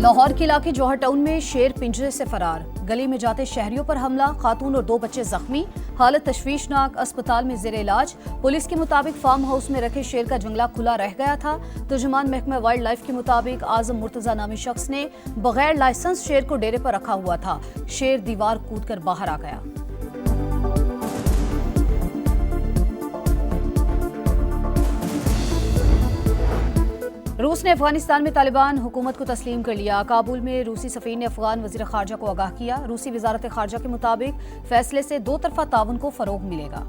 लाहौर के इलाके जौहर टाउन में शेर पिंजरे से फरार, गली में जाते शहरियों पर हमला, खातून और 2 बच्चे जख्मी, हालत तशवीशनाक, अस्पताल में जेर इलाज। पुलिस के मुताबिक फार्म हाउस में रखे शेर का जंगला खुला रह गया था। तर्जुमान महकमा वाइल्ड लाइफ के मुताबिक आजम मुर्तजा नामी शख्स ने बगैर लाइसेंस शेर को डेरे पर रखा हुआ था। शेर दीवार कूदकर बाहर आ गया। रूस ने अफगानिस्तान में तालिबान हुकूमत को तस्लीम कर लिया। काबुल में रूसी सफीर ने अफगान वजीर खारजा को आगाह किया। रूसी वजारत खारजा के मुताबिक फैसले से 2 तरफा ताउन को फरोग मिलेगा।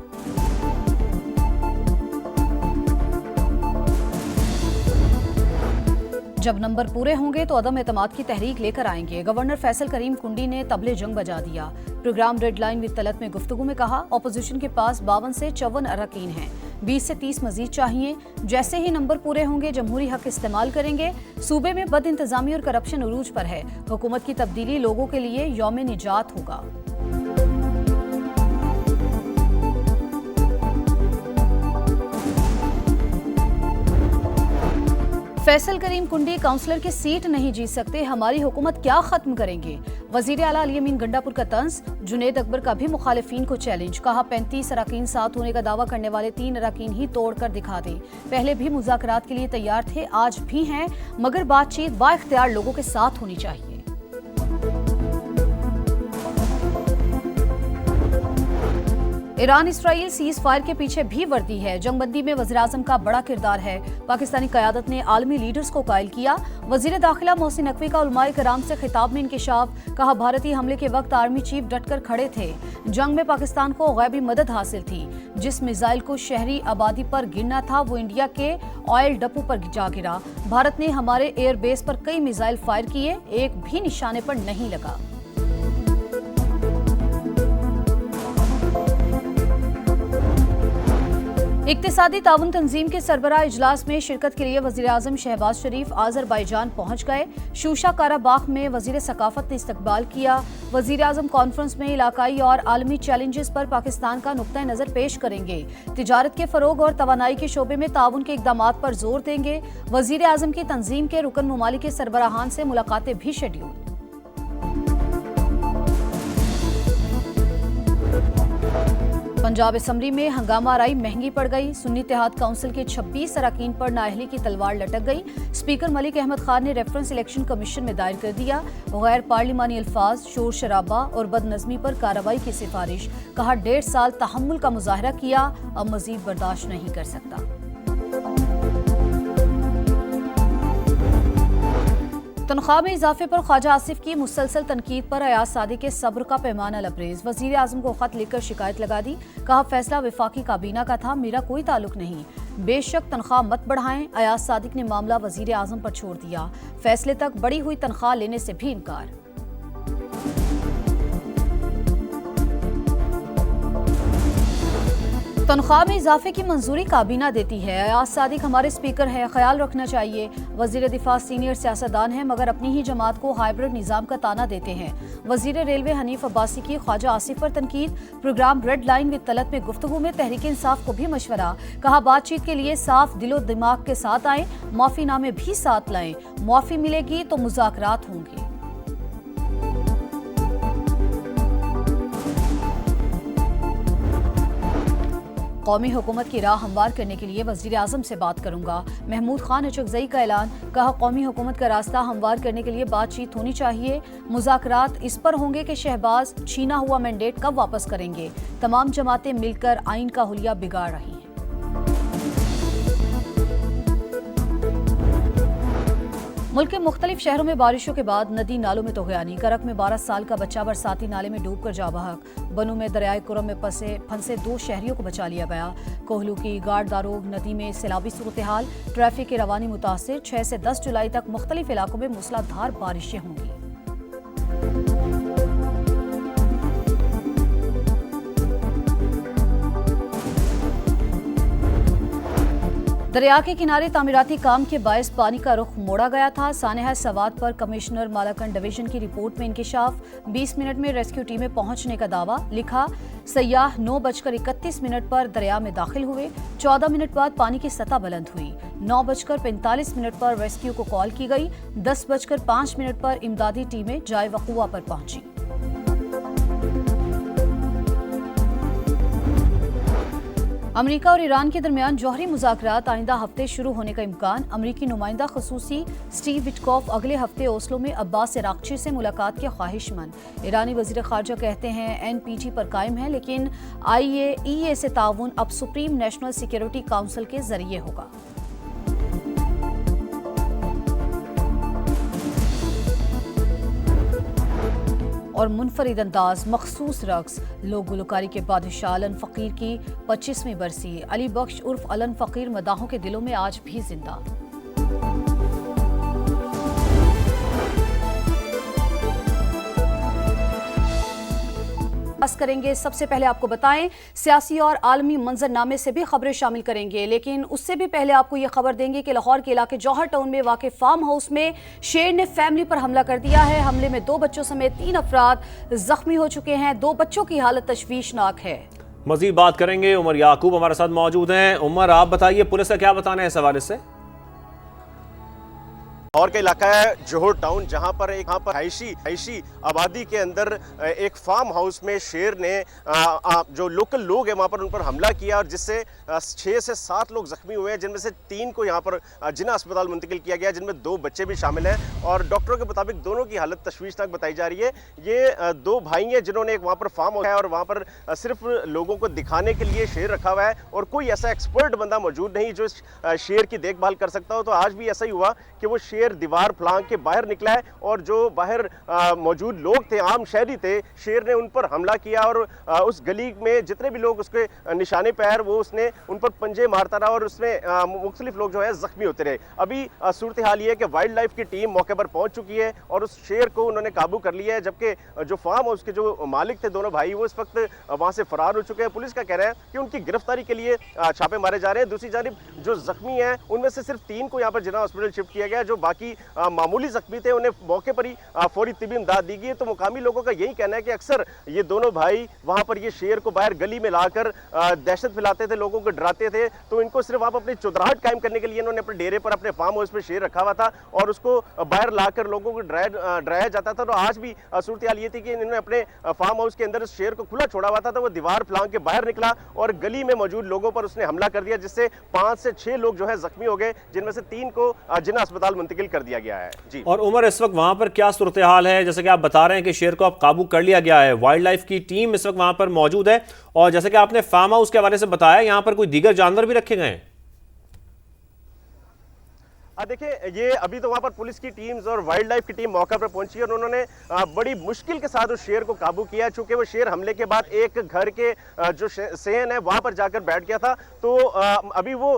जब नंबर पूरे होंगे तो अदम एतमाद की तहरीक लेकर आएंगे। गवर्नर फैसल करीम कुंडी ने तबले जंग बजा दिया। Programme red line with Talat में गुफ्तगू में कहा, अपोजिशन के पास 52 से 54 अरकान हैं, 20 से 30 मजीद चाहिए। जैसे ही नंबर पूरे होंगे जमहूरी हक इस्तेमाल करेंगे। सूबे में बद इंतजामी और करप्शन उरूज पर है। हुकूमत की तब्दीली लोगों के लिए यौम निजात होगा। फैसल करीम कुंडी काउंसलर की सीट नहीं जीत सकते, हमारी हुकूमत क्या खत्म करेंगे। वजीर आला अली अमीन गंडापुर का तंज। जुनेद अकबर का भी मुखालिफिन को चैलेंज, कहा 35 अरकान साथ होने का दावा करने वाले 3 अरकान ही तोड़कर दिखा दें। पहले भी मुज़ाकरात के लिए तैयार थे, आज भी हैं, मगर बातचीत बाइख्तियार लोगों के साथ होनी चाहिए। ईरान इसराइल सीज फायर के पीछे भी वर्दी है। जंगबंदी में वज़ीर-ए-आज़म का बड़ा किरदार है। पाकिस्तानी क़यादत ने आलमी लीडर्स को कायल किया। वज़ीर दाखिला मोहसिन नकवी का उलमाए कराम से खिताब में इंकिशाफ, कहा भारतीय हमले के वक्त आर्मी चीफ डटकर खड़े थे। जंग में पाकिस्तान को गैबी मदद हासिल थी। जिस मिसाइल को शहरी आबादी पर गिरना था वो इंडिया के ऑयल डिपो पर जा गिरा। भारत ने हमारे एयरबेस पर कई मिसाइल फायर किए, एक भी निशाने पर नहीं लगा। इक्तिसादी ताउन तंजीम के सरबराह इजलास में शिरकत के लिए वज़ीर आज़म शहबाज शरीफ आज़रबाईजान पहुंच गए। शूशा काराबाख में वज़ीर सकाफत ने इस्तकबाल किया। वज़ीर आज़म कॉन्फ्रेंस में इलाकाई और आलमी चैलेंजेस पर पाकिस्तान का नुक्ता नज़र पेश करेंगे। तिजारत के फ़रोग और तवानाई के शोबे में ताउन के इक़दामात पर जोर देंगे। वज़ीर आज़म की तंजीम के रुकन ममालिक के सरबराहान से मुलाकातें भी शेड्यूल। पंजाब असम्बली में हंगामा आराई महंगी पड़ गई। सुन्नी इत्तेहाद काउंसिल के 26 अरकान पर नाअहली की तलवार लटक गई। स्पीकर मलिक अहमद खान ने रेफरेंस इलेक्शन कमीशन में दायर कर दिया। गैर पार्लिमानी अल्फाज, शोर शराबा और बदनज़मी पर कार्रवाई की सिफारिश, कहा 1.5 साल तहम्मुल का मुजाहरा किया, अब मजीद बर्दाश्त नहीं कर सकता। तनख्वाह में इजाफे पर ख्वाजा आसिफ की मुसलसल तनकीद पर अयाज सादिक के सब्र का पैमाना लबरेज। वजीर आज़म को खत लिखकर शिकायत लगा दी, कहा फैसला वफाकी काबीना का था, मेरा कोई ताल्लुक नहीं। बेशक तनख्वाह मत बढ़ाएं। अयाज सादिक ने मामला वजीर आज़म पर छोड़ दिया। फैसले तक बढ़ी हुई तनख्वाह लेने से भी इनकार। तनख्वाह में इजाफे की मंजूरी काबीना देती है। अयाज सादिक हमारे स्पीकर हैं, ख्याल रखना चाहिए। वजीर दिफा सीनियर सियासतदान हैं मगर अपनी ही जमात को हाइब्रिड निज़ाम का ताना देते हैं। वजीर रेलवे हनीफ अब्बासी की ख्वाजा आसिफ पर तनकीद। Programme red line with Talat में गुफ्तगू में तहरीक इंसाफ को भी मशवरा, कहा बातचीत के लिए साफ दिलो दिमाग के साथ आएं, माफीनामे भी साथ लाएं। माफी मिलेगी तो मुज़ाकरात होंगे। कौमी हुकूमत की राह हमवार करने के लिए वज़ीर आज़म से बात करूंगा। महमूद खान अचकज़ई का ऐलान, कहा कौमी हुकूमत का रास्ता हमवार करने के लिए बातचीत होनी चाहिए। मुज़ाकरात इस पर होंगे कि शहबाज छीना हुआ मैंडेट कब वापस करेंगे। तमाम जमातें मिलकर आइन का हुलिया बिगाड़ रही हैं। मुल्क के मुख्तलिफ शहरों में बारिशों के बाद नदी नालों में तोग़यानी। करक में 12 साल का बच्चा बरसाती नाले में डूबकर जा बहक। बनू में दरियाए कुरम में फंसे 2 शहरियों को बचा लिया गया। कोहलू की गाड़ दारोग नदी में सैलाबी सूरत हाल, ट्रैफिक की रवानी मुतासिर। 6 से 10 जुलाई तक मुख्तलिफ इलाकों में मूसलाधार बारिशें होंगी। दरिया के किनारे तामीराती काम के बायस पानी का रुख मोड़ा गया था। सानेहा सवात पर कमिश्नर मालाकंड डिवीजन की रिपोर्ट में इंकिशाफ। 20 मिनट में रेस्क्यू टीमें पहुंचने का दावा। लिखा, सयाह 9:31 पर दरिया में दाखिल हुए। 14 मिनट बाद पानी की सतह बुलंद हुई। 9:45 पर रेस्क्यू को कॉल की गई। 10:05 पर इमदादी टीमें जाए वक़ुआ पर पहुंची। अमेरिका और ईरान के दरमियान जौहरी मुज़ाकरात आइंदा हफ्ते शुरू होने का इम्कान। अमेरिकी नुमाइंदा खसूसी स्टीव विटकॉफ अगले हफ्ते ओस्लो में अब्बास अराक्ची से मुलाकात के ख्वाहिशमंद। ईरानी वज़ीर ख़ारजा कहते हैं NPT पर कायम है, लेकिन IAEA से ताउन अब सुप्रीम नेशनल सिक्योरिटी काउंसिल के जरिए होगा। और मुनफरिद अंदाज मखसूस रक्स लोक गुलकारी के बादशाह अलन फ़कीर की 25वीं बरसी। अली बख्श उर्फ अलन फ़कीर मदाहों के दिलों में आज भी जिंदा। करेंगे सबसे पहले आपको बताएं, सियासी और आलमी मंजरनामे से भी खबरें शामिल करेंगे, लेकिन उससे भी पहले आपको यह खबर देंगे कि लाहौर के इलाके जौहर टाउन में वाक़ फार्म हाउस में शेर ने फैमिली पर हमला कर दिया है। हमले में 2 बच्चों समेत 3 अफराद जख्मी हो चुके हैं। 2 बच्चों की हालत तशवीशनाक है। मजीद बात करेंगे, उमर याकूब हमारे साथ मौजूद हैं। उमर, आप बताइए पुलिस का क्या बताना है इस हवाले से? लाहौर का इलाका है जौहर टाउन, जहां पर एक हाइशी आबादी के अंदर एक फार्म हाउस में शेर ने जो लोकल लोग हैं वहां पर उन पर हमला किया और जिससे 6 से 7 लोग जख्मी हुए हैं, जिनमें से 3 को यहां पर जिना अस्पताल मुंतकिल किया गया, जिनमें 2 बच्चे भी शामिल हैं और डॉक्टरों के मुताबिक दोनों की हालत तशवीशनाक बताई जा रही है। ये 2 भाई हैं जिन्होंने एक वहां पर फार्म हाउस है और वहां पर सिर्फ लोगों को दिखाने के लिए शेर रखा हुआ है और कोई ऐसा एक्सपर्ट बंदा मौजूद नहीं जो शेर की देखभाल कर सकता हो। तो आज भी ऐसा ही हुआ कि वो शेर दीवार फलांग के बाहर निकला है और जो बाहर मौजूद लोग थे, आम शहरी थे, शेर ने उन पर हमला किया और उस गली में जितने भी लोग उसके निशाने पैर वो उसने उन पर पंजे मारता रहा और उसमें मुख्तलिफ लोग जो है जख्मी होते रहे। अभी सूरत हाल ये है कि वाइल्ड लाइफ की टीम मौके पर पहुंच चुकी है और उस शेर को उन्होंने काबू कर लिया है, जबकि जो फार्म हाउस के जो मालिक थे दोनों भाई वो इस वक्त वहां से फरार हो चुके हैं। पुलिस का कहना है कि उनकी गिरफ्तारी के लिए छापे मारे जा रहे हैं। दूसरी जानिब जो जख्मी हैं उनमें से सिर्फ 3 को यहाँ पर जिना हॉस्पिटल शिफ्ट किया गया, जो बाकी मामूली जख्मी थे उन्हें मौके पर ही फौरी तिबी इमदाद दी गई। तो मुकामी लोगों का यही कहना है कि अक्सर ये दोनों भाई वहां पर ये शेर को बाहर गली में लाकर दहशत फैलाते थे, लोगों को डराते थे। तो इनको सिर्फ आप अपनी चुदराहट कायम करने के लिए इन्होंने अपने डेरे पर अपने फार्म हाउस में शेर रखा हुआ था और उसको बाहर लाकर लोगों को डराया जाता था। तो आज भी सूरत हाल ये थी कि इन्होंने अपने फार्म हाउस के अंदर शेर को खुला छोड़ा हुआ था, तो वो दीवार फलांग के बाहर निकला और गली में मौजूद लोगों पर उसने हमला कर दिया, जिससे 5 से 6 लोग जो है जख्मी हो गए, जिनमें से 3 को जिना अस्पताल मुंतकिल कर दिया गया है। जी। और उमर, इस वक्त वहां पर क्या सूरत हाल है? जैसे कि आप बता रहे हैं कि शेर को अब काबू कर लिया गया है, वाइल्ड लाइफ की टीम इस वक्त वहां पर मौजूद है और जैसे कि आपने फार्म हाउस के हवाले से बताया, यहां पर कोई दीगर जानवर भी रखे गए हैं? देखिए, ये अभी तो वहाँ पर पुलिस की टीम्स और वाइल्ड लाइफ की टीम मौका पर पहुंची और उन्होंने बड़ी मुश्किल के साथ उस शेर को काबू किया, चूंकि वो शेर हमले के बाद एक घर के जो सेहन है वहाँ पर जाकर बैठ गया था। तो अभी वो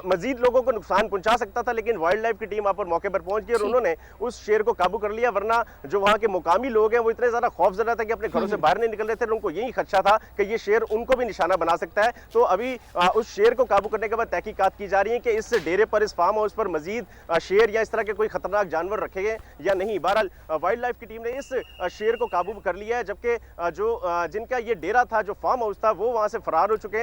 मजीद लोगों को नुकसान पहुंचा सकता था, लेकिन वाइल्ड लाइफ की टीम वहाँ पर मौके पर पहुंच गई और उन्होंने उस शेर को काबू कर लिया। वरना जो वहाँ के मुकामी लोग हैं वो इतने ज़्यादा खौफजदा था कि अपने घरों से बाहर नहीं निकल रहे थे। उनको यही खदशा था कि ये शेर उनको भी निशाना बना सकता है। तो अभी उस शेर को काबू करने के बाद तहकीकात की जा रही है कि इस डेरे पर, इस फार्म हाउस पर मजीद शेर या इस तरह के कोई खतरनाक जानवर रखे गए या नहीं। बहरहाल वाइल्ड लाइफ की टीम ने इस शेर को काबू कर लिया है, जबकि जो जिनका ये डेरा था, जो फार्म हाउस था, वो वहां से फरार हो चुके हैं।